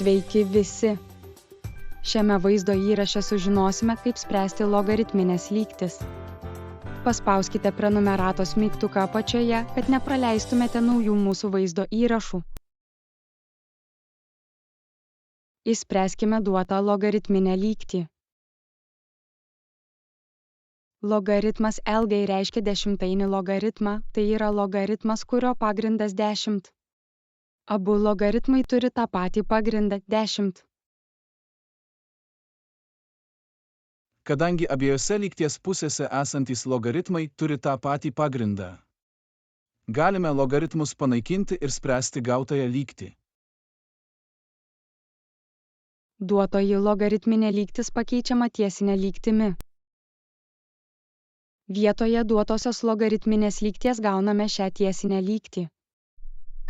Sveiki visi! Šiame vaizdo įraše sužinosime, kaip spręsti logaritminės lygtis. Paspauskite prenumeratos mygtuką apačioje, kad nepraleistumėte naujų mūsų vaizdo įrašų. Išspręskime duotą logaritminę lygtį. Logaritmas ilgai reiškia dešimtainį logaritmą, tai yra logaritmas, kurio pagrindas 10. Abu logaritmai turi tą patį pagrindą 10. Kadangi abiejose lygties pusėse esantys logaritmai turi tą patį pagrindą, galime logaritmus panaikinti ir spręsti gautąją lygtį. Duotoji logaritminė lygtis pakeičiama tiesinė lygtimi. Vietoje duotosios logaritminės lygties gauname šią tiesinę lygtį.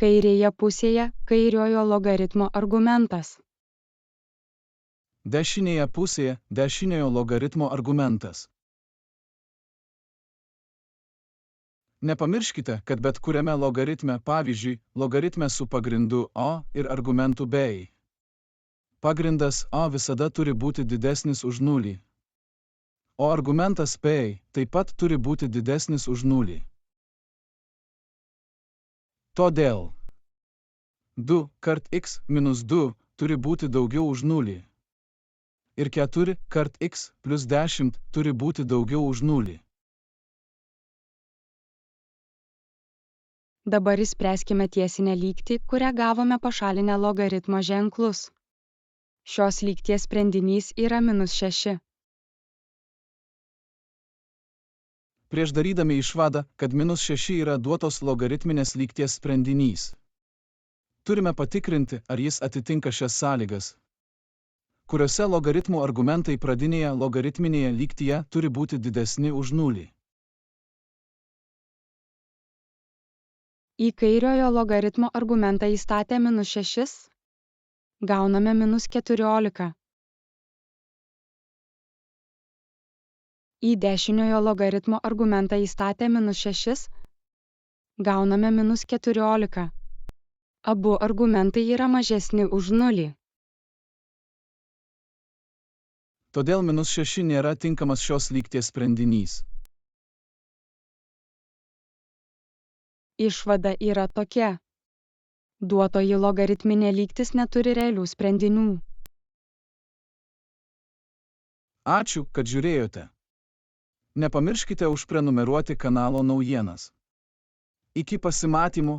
Kairėje pusėje kairiojo logaritmo argumentas. Dešinėje pusėje dešiniojo logaritmo argumentas. Nepamirškite, kad bet kuriame logaritme, pavyzdžiui, logaritme su pagrindu o ir argumentu bei, pagrindas o visada turi būti didesnis už nulį, o argumentas bei taip pat turi būti didesnis už nulį. Todėl 2 kart x minus 2 turi būti daugiau už nulį. Ir 4 kart x plus 10 turi būti daugiau už nulį. Dabar išspręskime tiesinę lygtį, kurią gavome pašalinę logaritmo ženklus. Šios lygties sprendinys yra -6. Prieš darydami išvadą, kad -6 yra duotos logaritminės lygties sprendinys, turime patikrinti, ar jis atitinka šias sąlygas, kuriuose logaritmų argumentai pradinėje logaritminėje lygtyje turi būti didesni už nulį. Į kairiojo logaritmo argumentą įstatę -6, gauname -14. Į dešiniojo logaritmo argumentą įstatę -6, gauname -14. Abu argumentai yra mažesni už nulį. Todėl -6 nėra tinkamas šios lygties sprendinys. Išvada yra tokia. Duotoji logaritminė lygtis neturi realių sprendinių. Ačiū, kad žiūrėjote. Nepamirškite užprenumeruoti kanalo naujienas. Iki pasimatymų.